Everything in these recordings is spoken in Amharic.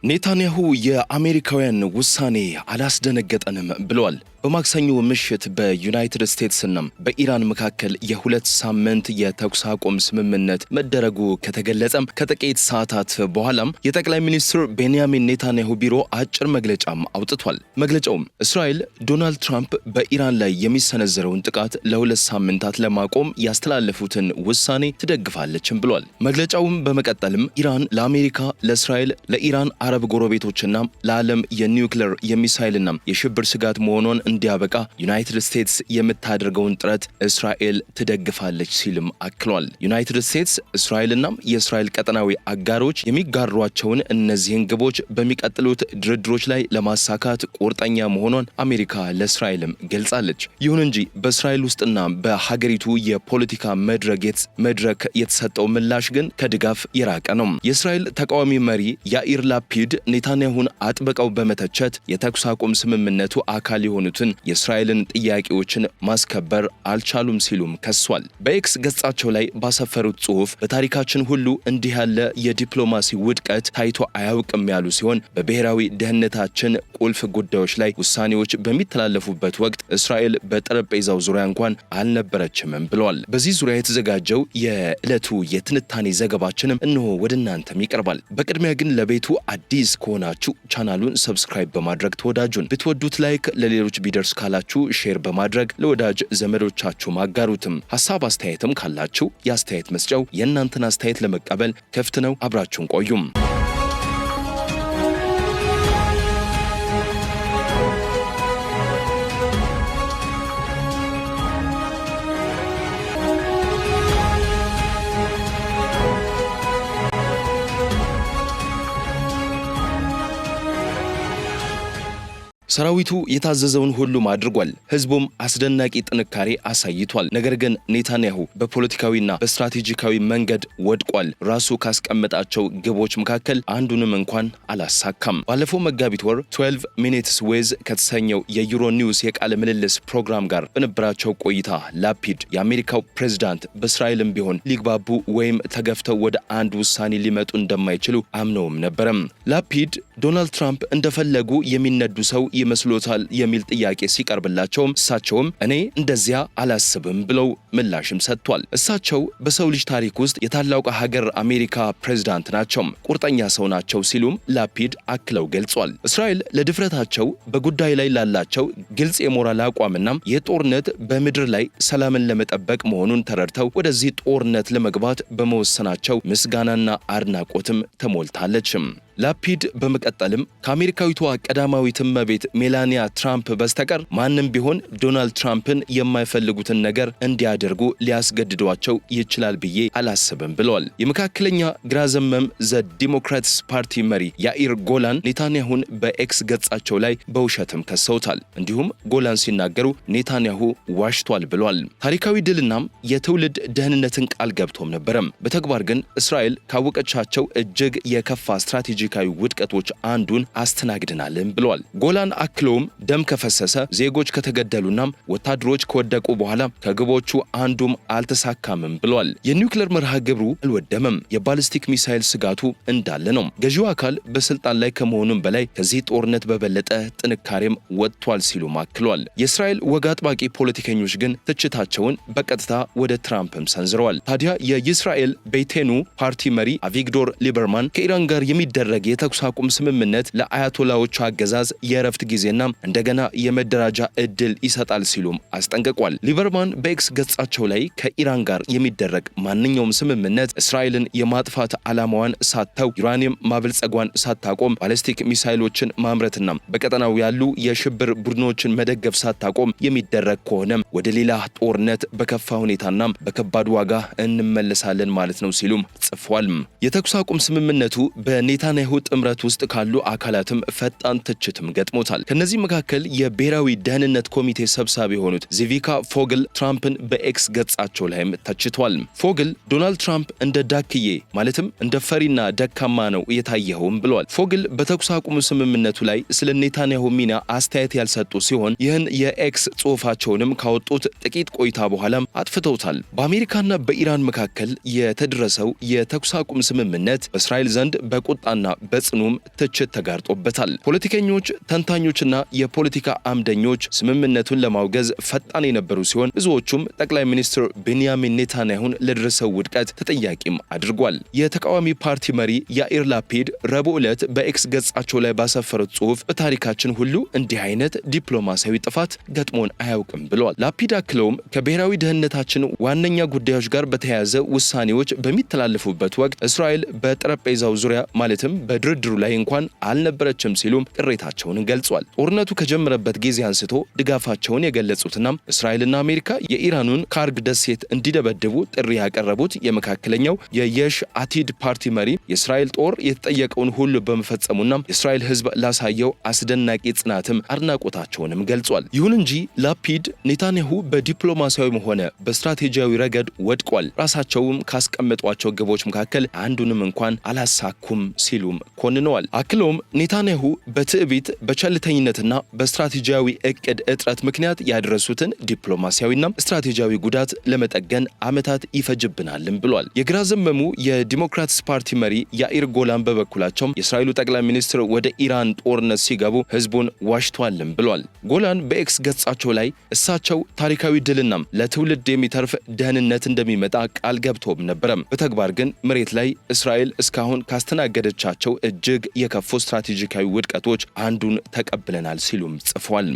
ኔታንያሁ የአሜሪካውያን ውሳኔ አላስደነገጠንም ብለዋል። በማክሰኞ ምሽት በዩናይትድ ስቴትስና በኢራን መካከል የሁለት ሳምንት የተኩስ አቁም ስምምነት መደረጉ ከተገለጸም ከጥቂት ሰዓታት በኋላም የጠቅላይ ሚኒስትር ቤንያሚን ኔታንያሁ ቢሮ አጭር መግለጫም አውጥቷል። መግለጫውም እስራኤል ዶናልድ ትራምፕ በኢራን ላይ የሚሰነዘረውን ጥቃት ለሁለት ሳምንታት ለማቆም ያስተላለፉትን ውሳኔ ትደግፋለችም ብሏል። መግለጫውም በመቀጠልም ኢራን ለአሜሪካ፣ ለእስራኤል፣ ለኢራን አረብ ጎረቤቶችና ለዓለም የኒውክሌር የሚሳይልና የሽብር ስጋት መሆኗን እንዲያበቃ ዩናይትድ ስቴትስ የምታደርገውን ጥረት እስራኤል ትደግፋለች ሲልም አክሏል። ዩናይትድ ስቴትስ እስራኤልና የእስራኤል ቀጠናዊ አጋሮች የሚጋሯቸውን እነዚህን ግቦች በሚቀጥሉት ድርድሮች ላይ ለማሳካት ቁርጠኛ መሆኗን አሜሪካ ለእስራኤልም ገልጻለች። ይሁን እንጂ በእስራኤል ውስጥና በሀገሪቱ የፖለቲካ መድረክ የተሰጠው ምላሽ ግን ከድጋፍ የራቀ ነው። የእስራኤል ተቃዋሚ መሪ ያኢር ላፒድ ኔታንያሁን አጥብቀው በመተቸት የተኩስ አቁም ስምምነቱ አካል የሆኑትን የእስራኤልን ጥያቄዎችን ማስከበር አልቻሉም ሲሉም ከሷል። በኤክስ ገጻቸው ላይ ባሰፈሩት ጽሑፍ በታሪካችን ሁሉ እንዲህ ያለ የዲፕሎማሲ ውድቀት ታይቶ አያውቅም ያሉ ሲሆን በብሔራዊ ደህንነታችን ቁልፍ ጉዳዮች ላይ ውሳኔዎች በሚተላለፉበት ወቅት እስራኤል በጠረጴዛው ዙሪያ እንኳን አልነበረችምም ብለዋል። በዚህ ዙሪያ የተዘጋጀው የዕለቱ የትንታኔ ዘገባችንም እነሆ ወደ እናንተም ይቀርባል። በቅድሚያ ግን ለቤቱ አዲስ ከሆናችሁ ቻናሉን ሰብስክራይብ በማድረግ ተወዳጁን ብትወዱት ላይክ ለሌሎች ቢደርስ ካላችሁ ሼር በማድረግ ለወዳጅ ዘመዶቻችሁ ማጋሩትም። ሐሳብ አስተያየትም ካላችሁ የአስተያየት መስጫው የእናንተን አስተያየት ለመቀበል ክፍት ነው። አብራችሁን ቆዩም። ሰራዊቱ የታዘዘውን ሁሉም አድርጓል። ህዝቡም አስደናቂ ጥንካሬ አሳይቷል። ነገር ግን ኔታንያሁ በፖለቲካዊና በስትራቴጂካዊ መንገድ ወድቋል። ራሱ ካስቀመጣቸው ግቦች መካከል አንዱንም እንኳን አላሳካም። ባለፈው መጋቢት ወር 12 ሚኒትስ ዌዝ ከተሰኘው የዩሮ ኒውስ የቃለ ምልልስ ፕሮግራም ጋር በነበራቸው ቆይታ ላፒድ የአሜሪካው ፕሬዝዳንት በእስራኤልም ቢሆን ሊግባቡ ወይም ተገፍተው ወደ አንድ ውሳኔ ሊመጡ እንደማይችሉ አምነውም ነበረም። ላፒድ ዶናልድ ትራምፕ እንደፈለጉ የሚነዱ ሰው ይመስሎታል የሚል ጥያቄ ሲቀርብላቸውም እሳቸውም እኔ እንደዚያ አላስብም ብለው ምላሽም ሰጥቷል። እሳቸው በሰው ልጅ ታሪክ ውስጥ የታላቋ ሀገር አሜሪካ ፕሬዝዳንት ናቸው፣ ቁርጠኛ ሰው ናቸው ሲሉም ላፒድ አክለው ገልጿል። እስራኤል ለድፍረታቸው በጉዳይ ላይ ላላቸው ግልጽ የሞራል አቋምና የጦርነት በምድር ላይ ሰላምን ለመጠበቅ መሆኑን ተረድተው ወደዚህ ጦርነት ለመግባት በመወሰናቸው ምስጋናና አድናቆትም ተሞልታለችም። ላፒድ በመቀጠልም ከአሜሪካዊቷ ቀዳማዊት እመቤት ሜላኒያ ትራምፕ በስተቀር ማንም ቢሆን ዶናልድ ትራምፕን የማይፈልጉትን ነገር እንዲያደርጉ ሊያስገድዷቸው ይችላል ብዬ አላስብም ብለዋል። የመካከለኛ ግራ ዘመም ዘ ዲሞክራትስ ፓርቲ መሪ ያኢር ጎላን ኔታንያሁን በኤክስ ገጻቸው ላይ በውሸትም ከሰውታል። እንዲሁም ጎላን ሲናገሩ ኔታንያሁ ዋሽቷል ብለዋል። ታሪካዊ ድልናም የትውልድ ደህንነትን ቃል ገብቶም ነበረም። በተግባር ግን እስራኤል ካወቀቻቸው እጅግ የከፋ ስትራቴጂ ውድቀቶች አንዱን አስተናግደናልም ብለዋል። ጎላን አክለውም ደም ከፈሰሰ ዜጎች ከተገደሉና ወታደሮች ከወደቁ በኋላ ከግቦቹ አንዱም አልተሳካምም ብለዋል። የኒውክሌር መርሃ ግብሩ አልወደመም፣ የባሊስቲክ ሚሳይል ስጋቱ እንዳለ ነው። ገዢው አካል በስልጣን ላይ ከመሆኑም በላይ ከዚህ ጦርነት በበለጠ ጥንካሬም ወጥቷል ሲሉም አክለዋል። የእስራኤል ወግ አጥባቂ ፖለቲከኞች ግን ትችታቸውን በቀጥታ ወደ ትራምፕም ሰንዝረዋል። ታዲያ የእስራኤል ቤቴኑ ፓርቲ መሪ አቪግዶር ሊበርማን ከኢራን ጋር የሚደረግ የተኩስ አቁም ስምምነት ለአያቶላዎቹ አገዛዝ የእረፍት ጊዜና እንደገና የመደራጃ እድል ይሰጣል ሲሉም አስጠንቅቋል። ሊበርማን በኤክስ ገጻቸው ላይ ከኢራን ጋር የሚደረግ ማንኛውም ስምምነት እስራኤልን የማጥፋት ዓላማዋን ሳተው ዩራኒየም ማበልጸጓን ሳታቆም ባሊስቲክ ሚሳይሎችን ማምረትና በቀጠናው ያሉ የሽብር ቡድኖችን መደገፍ ሳታቆም የሚደረግ ከሆነም ወደ ሌላ ጦርነት በከፋ ሁኔታና በከባድ ዋጋ እንመለሳለን ማለት ነው ሲሉም ጽፏል። የተኩስ አቁም ስምምነቱ በኔታንያሁ ጥምረት ውስጥ ካሉ አካላትም ፈጣን ትችትም ገጥሞታል። ከነዚህ መካከል የብሔራዊ ደህንነት ኮሚቴ ሰብሳቢ የሆኑት ዚቪካ ፎግል ትራምፕን በኤክስ ገጻቸው ላይም ተችቷል። ፎግል ዶናልድ ትራምፕ እንደ ዳክዬ ማለትም እንደ ፈሪና ደካማ ነው የታየውም ብለዋል። ፎግል በተኩስ አቁም ስምምነቱ ላይ ስለ ኔታንያሁ ሚና አስተያየት ያልሰጡ ሲሆን ይህን የኤክስ ጽሑፋቸውንም ካወጡት ጥቂት ቆይታ በኋላም አጥፍተውታል። በአሜሪካና በኢራን መካከል የተደረሰው የተኩስ አቁም ስምምነት በእስራኤል ዘንድ በቁጣና በጽኑም ትችት ተጋርጦበታል። ፖለቲከኞች፣ ተንታኞችና የፖለቲካ አምደኞች ስምምነቱን ለማውገዝ ፈጣን የነበሩ ሲሆን ብዙዎቹም ጠቅላይ ሚኒስትር ቤንያሚን ኔታንያሁን ለደረሰው ውድቀት ተጠያቂም አድርጓል። የተቃዋሚ ፓርቲ መሪ ያኢር ላፒድ ረቡዕ ዕለት በኤክስ ገጻቸው ላይ ባሰፈሩት ጽሑፍ በታሪካችን ሁሉ እንዲህ አይነት ዲፕሎማሲያዊ ጥፋት ገጥሞን አያውቅም ብለዋል። ላፒድ አክለውም ከብሔራዊ ደህንነታችን ዋነኛ ጉዳዮች ጋር በተያያዘ ውሳኔዎች በሚተላለፉበት ወቅት እስራኤል በጠረጴዛው ዙሪያ ማለትም በድርድሩ ላይ እንኳን አልነበረችም ሲሉም ቅሬታቸውን ገልጿል። ጦርነቱ ከጀመረበት ጊዜ አንስቶ ድጋፋቸውን የገለጹትና እስራኤልና አሜሪካ የኢራኑን ካርግ ደሴት እንዲደበድቡ ጥሪ ያቀረቡት የመካከለኛው የየሽ አቲድ ፓርቲ መሪ የእስራኤል ጦር የተጠየቀውን ሁሉ በመፈጸሙና የእስራኤል ሕዝብ ላሳየው አስደናቂ ጽናትም አድናቆታቸውንም ገልጿል። ይሁን እንጂ ላፒድ ኔታንያሁ በዲፕሎማሲያዊም ሆነ በስትራቴጂያዊ ረገድ ወድቋል፣ ራሳቸውም ካስቀመጧቸው ግቦች መካከል አንዱንም እንኳን አላሳኩም ሲሉም ኮንነዋል። አክለውም ኔታንያሁ በትዕቢት በቸልተኝነትና በስትራቴጂያዊ እቅድ እጥረት ምክንያት ያደረሱትን ዲፕሎማሲያዊና ስትራቴጂያዊ ጉዳት ለመጠገን ዓመታት ይፈጅብናልም ብሏል። የግራ ዘመሙ የዲሞክራትስ ፓርቲ መሪ ያኢር ጎላን በበኩላቸው የእስራኤሉ ጠቅላይ ሚኒስትር ወደ ኢራን ጦርነት ሲገቡ ህዝቡን ዋሽቷልም ብሏል። ጎላን በኤክስ ገጻቸው ላይ እሳቸው ታሪካዊ ድልና ለትውልድ የሚተርፍ ደህንነት እንደሚመጣ ቃል ገብቶም ነበረም። በተግባር ግን መሬት ላይ እስራኤል እስካሁን ካስተናገደቻቸው እጅግ የከፉ ስትራቴጂካዊ ውድቀቶች አንዱን ተቀብለናል ሲሉም ጽፏል።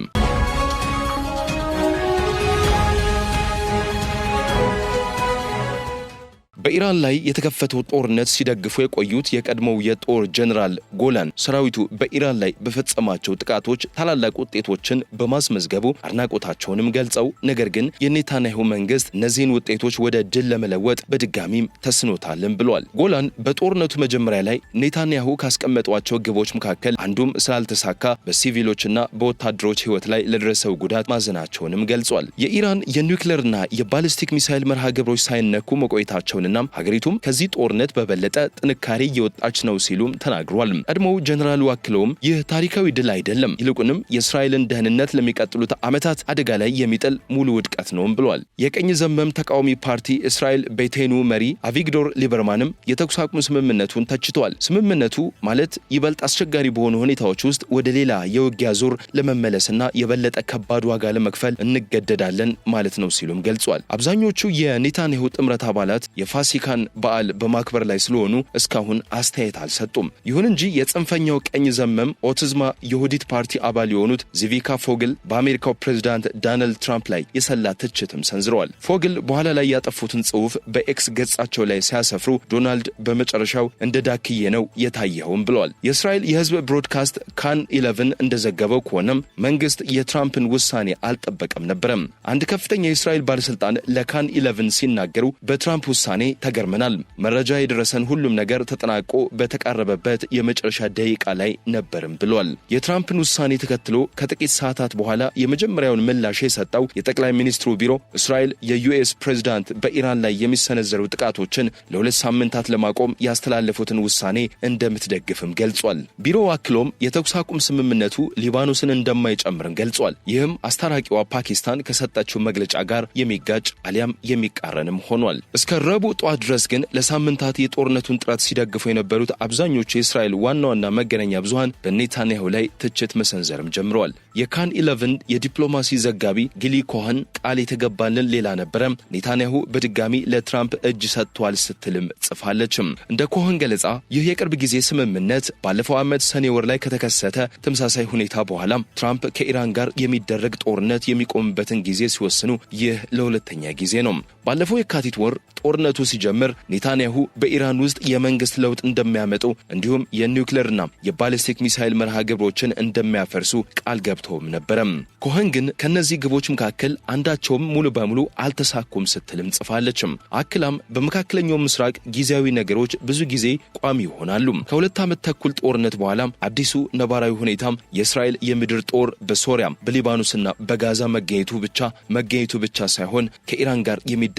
በኢራን ላይ የተከፈተው ጦርነት ሲደግፉ የቆዩት የቀድሞው የጦር ጀነራል ጎላን ሰራዊቱ በኢራን ላይ በፈጸማቸው ጥቃቶች ታላላቅ ውጤቶችን በማስመዝገቡ አድናቆታቸውንም ገልጸው ነገር ግን የኔታንያሁ መንግስት እነዚህን ውጤቶች ወደ ድል ለመለወጥ በድጋሚም ተስኖታልም ብሏል። ጎላን በጦርነቱ መጀመሪያ ላይ ኔታንያሁ ካስቀመጧቸው ግቦች መካከል አንዱም ስላልተሳካ በሲቪሎችና በወታደሮች ህይወት ላይ ለደረሰው ጉዳት ማዘናቸውንም ገልጿል። የኢራን የኒውክሌርና የባሊስቲክ ሚሳይል መርሃ ግብሮች ሳይነኩ መቆየታቸውን ሀገሪቱም ከዚህ ጦርነት በበለጠ ጥንካሬ እየወጣች ነው ሲሉም ተናግሯል። ቀድሞው ጀነራሉ አክለውም ይህ ታሪካዊ ድል አይደለም፣ ይልቁንም የእስራኤልን ደህንነት ለሚቀጥሉት ዓመታት አደጋ ላይ የሚጥል ሙሉ ውድቀት ነው ብሏል። የቀኝ ዘመም ተቃዋሚ ፓርቲ እስራኤል ቤቴኑ መሪ አቪግዶር ሊበርማንም የተኩስ አቁም ስምምነቱን ተችተዋል። ስምምነቱ ማለት ይበልጥ አስቸጋሪ በሆኑ ሁኔታዎች ውስጥ ወደ ሌላ የውጊያ ዙር ለመመለስና የበለጠ ከባድ ዋጋ ለመክፈል እንገደዳለን ማለት ነው ሲሉም ገልጿል። አብዛኞቹ የኔታንያሁ ጥምረት አባላት ፋሲካን በዓል በማክበር ላይ ስለሆኑ እስካሁን አስተያየት አልሰጡም። ይሁን እንጂ የጽንፈኛው ቀኝ ዘመም ኦቲዝማ የሁዲት ፓርቲ አባል የሆኑት ዚቪካ ፎግል በአሜሪካው ፕሬዝዳንት ዶናልድ ትራምፕ ላይ የሰላ ትችትም ሰንዝረዋል። ፎግል በኋላ ላይ ያጠፉትን ጽሑፍ በኤክስ ገጻቸው ላይ ሲያሰፍሩ ዶናልድ በመጨረሻው እንደ ዳክዬ ነው የታየውም ብለዋል። የእስራኤል የህዝብ ብሮድካስት ካን 11 እንደዘገበው ከሆነም መንግስት የትራምፕን ውሳኔ አልጠበቀም ነበረም። አንድ ከፍተኛ የእስራኤል ባለስልጣን ለካን 11 ሲናገሩ በትራምፕ ውሳኔ ተገርመናል። መረጃ የደረሰን ሁሉም ነገር ተጠናቆ በተቃረበበት የመጨረሻ ደቂቃ ላይ ነበርም ብሏል። የትራምፕን ውሳኔ ተከትሎ ከጥቂት ሰዓታት በኋላ የመጀመሪያውን ምላሽ የሰጠው የጠቅላይ ሚኒስትሩ ቢሮ እስራኤል የዩኤስ ፕሬዝዳንት በኢራን ላይ የሚሰነዘሩ ጥቃቶችን ለ2 ሳምንታት ለማቆም ያስተላለፉትን ውሳኔ እንደምትደግፍም ገልጿል። ቢሮው አክሎም የተኩስ አቁም ስምምነቱ ሊባኖስን እንደማይጨምርም ገልጿል። ይህም አስታራቂዋ ፓኪስታን ከሰጠችው መግለጫ ጋር የሚጋጭ አሊያም የሚቃረንም ሆኗል። እስከ ረቡዕ ጧት ድረስ ግን ለሳምንታት የጦርነቱን ጥረት ሲደግፉ የነበሩት አብዛኞቹ የእስራኤል ዋና ዋና መገናኛ ብዙሃን በኔታንያሁ ላይ ትችት መሰንዘርም ጀምረዋል። የካን 11 የዲፕሎማሲ ዘጋቢ ጊሊ ኮኸን ቃል የተገባልን ሌላ ነበረ፣ ኔታንያሁ በድጋሚ ለትራምፕ እጅ ሰጥቷል ስትልም ጽፋለችም። እንደ ኮኸን ገለጻ ይህ የቅርብ ጊዜ ስምምነት ባለፈው ዓመት ሰኔ ወር ላይ ከተከሰተ ተመሳሳይ ሁኔታ በኋላ ትራምፕ ከኢራን ጋር የሚደረግ ጦርነት የሚቆምበትን ጊዜ ሲወስኑ ይህ ለሁለተኛ ጊዜ ነው። ባለፈው የካቲት ወር ጦርነቱ ሲጀምር ኔታንያሁ በኢራን ውስጥ የመንግስት ለውጥ እንደሚያመጡ እንዲሁም የኒውክሌርና የባሊስቲክ ሚሳይል መርሃ ግብሮችን እንደሚያፈርሱ ቃል ገብተውም ነበረም። ኮኸን ግን ከነዚህ ግቦች መካከል አንዳቸውም ሙሉ በሙሉ አልተሳኩም ስትልም ጽፋለችም። አክላም በመካከለኛው ምስራቅ ጊዜያዊ ነገሮች ብዙ ጊዜ ቋሚ ይሆናሉ። ከ2 ዓመት ተኩል ጦርነት በኋላ አዲሱ ነባራዊ ሁኔታም የእስራኤል የምድር ጦር በሶሪያ በሊባኖስና በጋዛ መገኘቱ ብቻ ሳይሆን ከኢራን ጋር የሚደረግ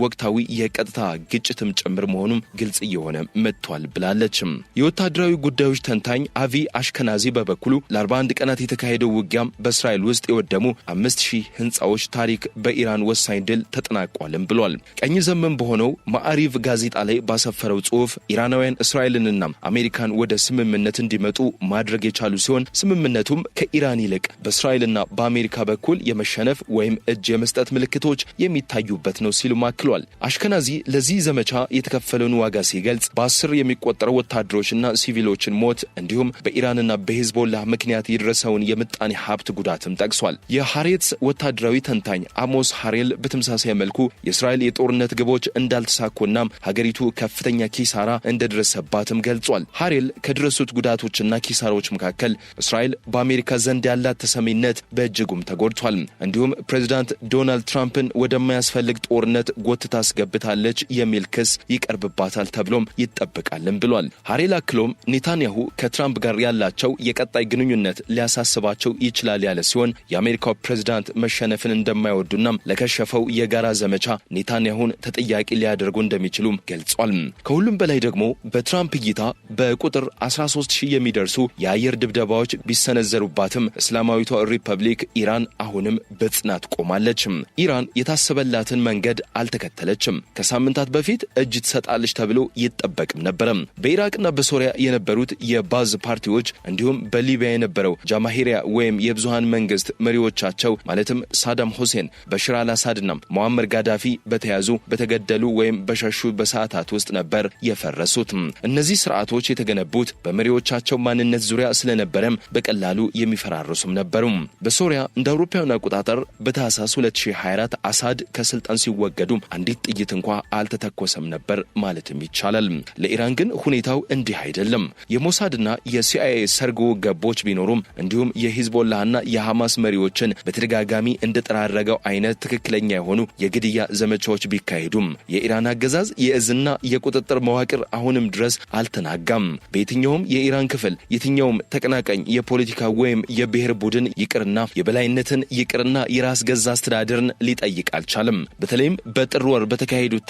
ወቅታዊ የቀጥታ ግጭትም ጭምር መሆኑም ግልጽ እየሆነ መጥቷል ብላለች። የወታደራዊ ጉዳዮች ተንታኝ አቪ አሽከናዚ በበኩሉ ለ41 ቀናት የተካሄደው ውጊያም በእስራኤል ውስጥ የወደሙ 5000 ህንጻዎች ታሪክ በኢራን ወሳኝ ድል ተጠናቋልም ብሏል። ቀኝ ዘመን በሆነው ማዕሪቭ ጋዜጣ ላይ ባሰፈረው ጽሑፍ ኢራናውያን እስራኤልንና አሜሪካን ወደ ስምምነት እንዲመጡ ማድረግ የቻሉ ሲሆን ስምምነቱም ከኢራን ይልቅ በእስራኤልና በአሜሪካ በኩል የመሸነፍ ወይም እጅ የመስጠት ምልክቶች የሚታዩበት ነው ሲሉ ማክሏል። አሽከናዚ ለዚህ ዘመቻ የተከፈለውን ዋጋ ሲገልጽ በ10 የሚቆጠሩ ወታደሮችና ሲቪሎችን ሞት እንዲሁም በኢራንና በሂዝቦላህ ምክንያት የደረሰውን የምጣኔ ሀብት ጉዳትም ጠቅሷል። የሐሬትስ ወታደራዊ ተንታኝ አሞስ ሃሬል በተመሳሳይ መልኩ የእስራኤል የጦርነት ግቦች እንዳልተሳኩና ሀገሪቱ ከፍተኛ ኪሳራ እንደደረሰባትም ገልጿል። ሃሬል ከደረሱት ጉዳቶችና ኪሳራዎች መካከል እስራኤል በአሜሪካ ዘንድ ያላት ተሰሚነት በእጅጉም ተጎድቷል፣ እንዲሁም ፕሬዝዳንት ዶናልድ ትራምፕን ወደማያስፈልግ ጦርነት ጎትታ አስገብታለች የሚል ክስ ይቀርብባታል ተብሎም ይጠበቃልም ብሏል። ሃሬል አክሎም ኔታንያሁ ከትራምፕ ጋር ያላቸው የቀጣይ ግንኙነት ሊያሳስባቸው ይችላል ያለ ሲሆን የአሜሪካው ፕሬዝዳንት መሸነፍን እንደማይወዱና ለከሸፈው የጋራ ዘመቻ ኔታንያሁን ተጠያቂ ሊያደርጉ እንደሚችሉም ገልጿል። ከሁሉም በላይ ደግሞ በትራምፕ እይታ በቁጥር 13000 የሚደርሱ የአየር ድብደባዎች ቢሰነዘሩባትም እስላማዊቷ ሪፐብሊክ ኢራን አሁንም በጽናት ቆማለች። ኢራን የታሰበላትን መንገድ አልተከተለችም። ከሳምንታት በፊት እጅ ትሰጣለች ተብሎ ይጠበቅም ነበር። በኢራቅና በሶሪያ የነበሩት የባዝ ፓርቲዎች እንዲሁም በሊቢያ የነበረው ጃማሂሪያ ወይም የብዙሃን መንግስት መሪዎቻቸው ማለትም ሳዳም ሁሴን፣ በሽር አልአሳድና ሙአመር ጋዳፊ በተያዙ በተገደሉ ወይም በሸሹ በሰዓታት ውስጥ ነበር የፈረሱት። እነዚህ ስርዓቶች የተገነቡት በመሪዎቻቸው ማንነት ዙሪያ ስለነበረም በቀላሉ የሚፈራርሱም ነበሩ። በሶሪያ እንደ አውሮፓውያን አቆጣጠር በታህሳስ 2024 አሳድ ከስልጣን ሲወገዱ አንዲት ጥይት እንኳ አልተተኮሰም ነበር ማለትም ይቻላል። ለኢራን ግን ሁኔታው እንዲህ አይደለም። የሞሳድና የሲአይኤ ሰርጎ ገቦች ቢኖሩም እንዲሁም የሂዝቦላህና የሐማስ መሪዎችን በተደጋጋሚ እንደተራረገው አይነት ትክክለኛ የሆኑ የግድያ ዘመቻዎች ቢካሄዱም የኢራን አገዛዝ የእዝና የቁጥጥር መዋቅር አሁንም ድረስ አልተናጋም። በየትኛውም የኢራን ክፍል የትኛውም ተቀናቃኝ የፖለቲካ ወይም የብሔር ቡድን ይቅርና የበላይነትን ይቅርና የራስ ገዛ አስተዳደርን ሊጠይቅ አልቻለም። በተለይም በጥር ወር በተካሄዱት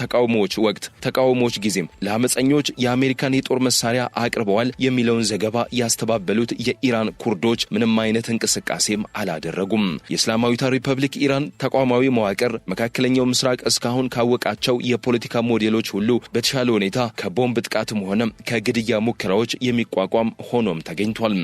ተቃውሞዎች ጊዜም ለአመፀኞች የአሜሪካን የጦር መሳሪያ አቅርበዋል የሚለውን ዘገባ ያስተባበሉት የኢራን ኩርዶች ምንም አይነት እንቅስቃሴም አላደረጉም። የእስላማዊቷ ሪፐብሊክ ኢራን ተቋማዊ መዋቅር መካከለኛው ምስራቅ እስካሁን ካወቃቸው የፖለቲካ ሞዴሎች ሁሉ በተሻለ ሁኔታ ከቦምብ ጥቃትም ሆነ ከግድያ ሙከራዎች የሚቋቋም ሆኖም ተገኝቷል።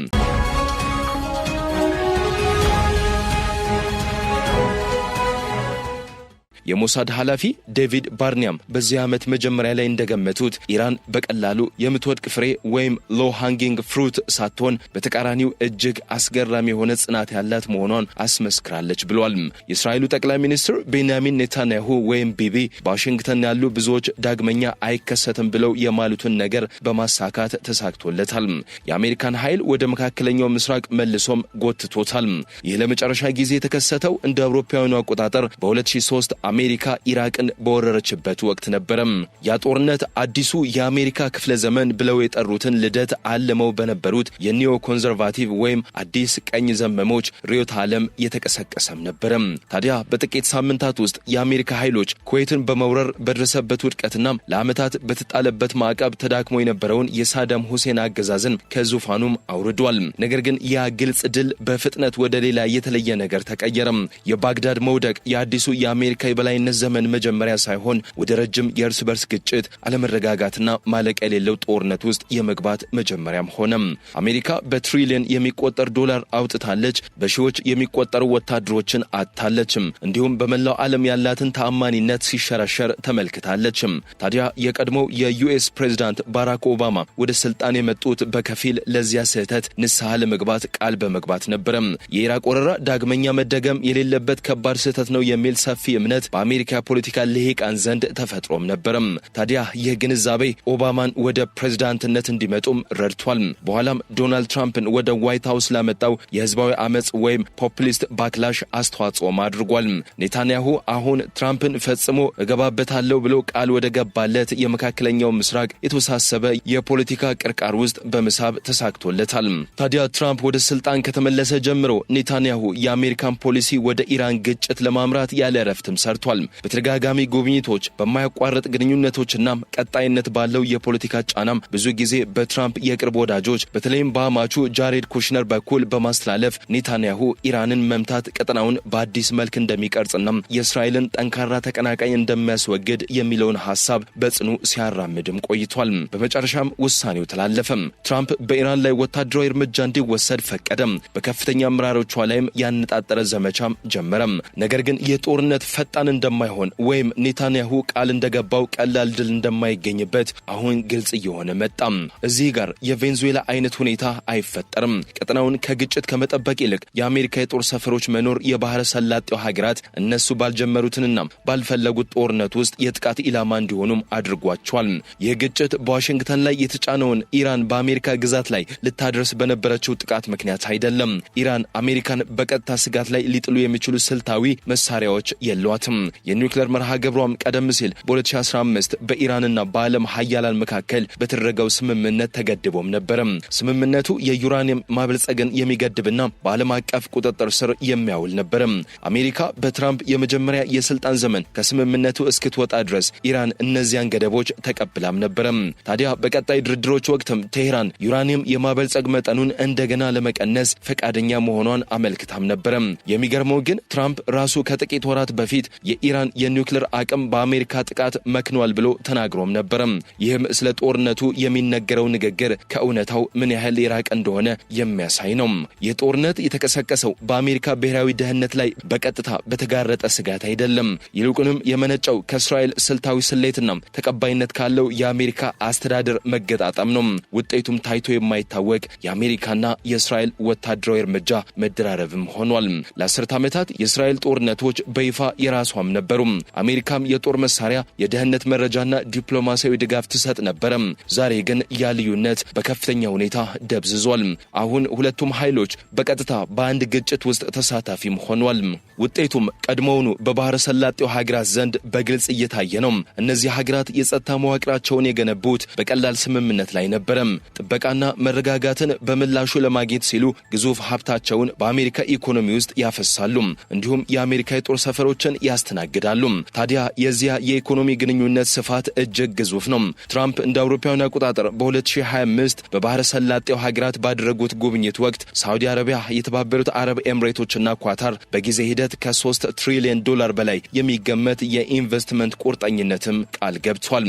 የሞሳድ ኃላፊ ዴቪድ ባርኒያም በዚህ ዓመት መጀመሪያ ላይ እንደገመቱት ኢራን በቀላሉ የምትወድቅ ፍሬ ወይም ሎ ሃንጊንግ ፍሩት ሳትሆን በተቃራኒው እጅግ አስገራሚ የሆነ ጽናት ያላት መሆኗን አስመስክራለች ብሏል። የእስራኤሉ ጠቅላይ ሚኒስትር ቤንያሚን ኔታንያሁ ወይም ቢቢ በዋሽንግተን ያሉ ብዙዎች ዳግመኛ አይከሰትም ብለው የማሉትን ነገር በማሳካት ተሳክቶለታል። የአሜሪካን ኃይል ወደ መካከለኛው ምስራቅ መልሶም ጎትቶታል። ይህ ለመጨረሻ ጊዜ የተከሰተው እንደ አውሮፓውያኑ አቆጣጠር በ2003 አሜሪካ ኢራቅን በወረረችበት ወቅት ነበረም። ያ ጦርነት አዲሱ የአሜሪካ ክፍለ ዘመን ብለው የጠሩትን ልደት አለመው በነበሩት የኒዮ ኮንዘርቫቲቭ ወይም አዲስ ቀኝ ዘመሞች ርዕዮተ ዓለም የተቀሰቀሰም ነበረም። ታዲያ በጥቂት ሳምንታት ውስጥ የአሜሪካ ኃይሎች ኩዌትን በመውረር በደረሰበት ውድቀትና ለዓመታት በተጣለበት ማዕቀብ ተዳክሞ የነበረውን የሳዳም ሁሴን አገዛዝን ከዙፋኑም አውርዷል። ነገር ግን ያ ግልጽ ድል በፍጥነት ወደ ሌላ የተለየ ነገር ተቀየረም። የባግዳድ መውደቅ የአዲሱ የአሜሪካ የበላይነት ዘመን መጀመሪያ ሳይሆን ወደ ረጅም የእርስ በርስ ግጭት፣ አለመረጋጋትና ማለቂያ የሌለው ጦርነት ውስጥ የመግባት መጀመሪያም ሆነም። አሜሪካ በትሪሊየን የሚቆጠር ዶላር አውጥታለች፣ በሺዎች የሚቆጠሩ ወታደሮችን አጥታለችም፣ እንዲሁም በመላው ዓለም ያላትን ተአማኒነት ሲሸረሸር ተመልክታለችም። ታዲያ የቀድሞው የዩኤስ ፕሬዝዳንት ባራክ ኦባማ ወደ ስልጣን የመጡት በከፊል ለዚያ ስህተት ንስሐ ለመግባት ቃል በመግባት ነበረም። የኢራቅ ወረራ ዳግመኛ መደገም የሌለበት ከባድ ስህተት ነው የሚል ሰፊ እምነት በአሜሪካ ፖለቲካ ልሂቃን ዘንድ ተፈጥሮም ነበርም። ታዲያ ይህ ግንዛቤ ኦባማን ወደ ፕሬዝዳንትነት እንዲመጡም ረድቷል። በኋላም ዶናልድ ትራምፕን ወደ ዋይት ሃውስ ላመጣው የህዝባዊ አመጽ ወይም ፖፑሊስት ባክላሽ አስተዋጽኦም አድርጓል። ኔታንያሁ አሁን ትራምፕን ፈጽሞ እገባበታለሁ ብሎ ቃል ወደ ገባለት የመካከለኛው ምስራቅ የተወሳሰበ የፖለቲካ ቅርቃር ውስጥ በመሳብ ተሳክቶለታል። ታዲያ ትራምፕ ወደ ስልጣን ከተመለሰ ጀምሮ ኔታንያሁ የአሜሪካን ፖሊሲ ወደ ኢራን ግጭት ለማምራት ያለ ረፍትም ሰርቷል። ተሰርቷል። በተደጋጋሚ ጉብኝቶች በማያቋርጥ ግንኙነቶችና ቀጣይነት ባለው የፖለቲካ ጫናም ብዙ ጊዜ በትራምፕ የቅርብ ወዳጆች በተለይም በአማቹ ጃሬድ ኩሽነር በኩል በማስተላለፍ ኔታንያሁ ኢራንን መምታት ቀጠናውን በአዲስ መልክ እንደሚቀርጽና የእስራኤልን ጠንካራ ተቀናቃኝ እንደሚያስወግድ የሚለውን ሐሳብ በጽኑ ሲያራምድም ቆይቷል። በመጨረሻም ውሳኔው ተላለፈ። ትራምፕ በኢራን ላይ ወታደራዊ እርምጃ እንዲወሰድ ፈቀደ። በከፍተኛ አመራሮቿ ላይም ያነጣጠረ ዘመቻም ጀመረ። ነገር ግን የጦርነት ፈጣን እንደማይሆን ወይም ኔታንያሁ ቃል እንደገባው ቀላል ድል እንደማይገኝበት አሁን ግልጽ እየሆነ መጣ። እዚህ ጋር የቬንዙዌላ አይነት ሁኔታ አይፈጠርም። ቀጠናውን ከግጭት ከመጠበቅ ይልቅ የአሜሪካ የጦር ሰፈሮች መኖር የባህረ ሰላጤው ሀገራት እነሱ ባልጀመሩትንና ባልፈለጉት ጦርነት ውስጥ የጥቃት ኢላማ እንዲሆኑም አድርጓቸዋል። ይህ ግጭት በዋሽንግተን ላይ የተጫነውን ኢራን በአሜሪካ ግዛት ላይ ልታደርስ በነበረችው ጥቃት ምክንያት አይደለም። ኢራን አሜሪካን በቀጥታ ስጋት ላይ ሊጥሉ የሚችሉ ስልታዊ መሳሪያዎች የሏትም። የኒውክሌር መርሃ ግብሯም ቀደም ሲል በ2015 በኢራንና በዓለም ሀያላን መካከል በተደረገው ስምምነት ተገድቦም ነበር። ስምምነቱ የዩራኒየም ማበልጸግን የሚገድብና በዓለም አቀፍ ቁጥጥር ስር የሚያውል ነበር። አሜሪካ በትራምፕ የመጀመሪያ የስልጣን ዘመን ከስምምነቱ እስክትወጣ ድረስ ኢራን እነዚያን ገደቦች ተቀብላም ነበር። ታዲያ በቀጣይ ድርድሮች ወቅትም ቴህራን ዩራኒየም የማበልጸግ መጠኑን እንደገና ለመቀነስ ፈቃደኛ መሆኗን አመልክታም ነበር። የሚገርመው ግን ትራምፕ ራሱ ከጥቂት ወራት በፊት የኢራን የኒውክሌር አቅም በአሜሪካ ጥቃት መክኗል ብሎ ተናግሮም ነበር። ይህም ስለ ጦርነቱ የሚነገረው ንግግር ከእውነታው ምን ያህል የራቀ እንደሆነ የሚያሳይ ነው። ይህ ጦርነት የተቀሰቀሰው በአሜሪካ ብሔራዊ ደህንነት ላይ በቀጥታ በተጋረጠ ስጋት አይደለም። ይልቁንም የመነጨው ከእስራኤል ስልታዊ ስሌትና ተቀባይነት ካለው የአሜሪካ አስተዳደር መገጣጠም ነው። ውጤቱም ታይቶ የማይታወቅ የአሜሪካና የእስራኤል ወታደራዊ እርምጃ መደራረብም ሆኗል። ለአስርት ዓመታት የእስራኤል ጦርነቶች በይፋ የራሷም ነበሩ። አሜሪካም የጦር መሳሪያ፣ የደህንነት መረጃና ዲፕሎማሲያዊ ድጋፍ ትሰጥ ነበር። ዛሬ ግን ያ ልዩነት በከፍተኛ ሁኔታ ደብዝዟል። አሁን ሁለቱም ኃይሎች በቀጥታ በአንድ ግጭት ውስጥ ተሳታፊም ሆኗል። ውጤቱም ቀድሞውኑ በባህረ ሰላጤው ሀገራት ዘንድ በግልጽ እየታየ ነው። እነዚህ ሀገራት የጸጥታ መዋቅራቸውን የገነቡት በቀላል ስምምነት ላይ ነበር። ጥበቃና መረጋጋትን በምላሹ ለማግኘት ሲሉ ግዙፍ ሀብታቸውን በአሜሪካ ኢኮኖሚ ውስጥ ያፈሳሉ። እንዲሁም የአሜሪካ የጦር ሰፈሮችን ያስተናግዳሉ። ታዲያ የዚያ የኢኮኖሚ ግንኙነት ስፋት እጅግ ግዙፍ ነው። ትራምፕ እንደ አውሮፓውያን አቆጣጠር በ2025 በባህረ ሰላጤው ሀገራት ባደረጉት ጉብኝት ወቅት ሳዑዲ አረቢያ፣ የተባበሩት አረብ ኤምሬቶችና ኳታር በጊዜ ሂደት ከ3 ትሪሊዮን ዶላር በላይ የሚገመት የኢንቨስትመንት ቁርጠኝነትም ቃል ገብቷል።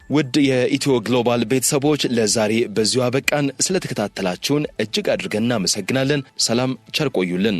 ውድ የኢትዮ ግሎባል ቤተሰቦች ለዛሬ በዚሁ አበቃን። ስለተከታተላችሁን እጅግ አድርገን እናመሰግናለን። ሰላም ቸር ቆዩልን።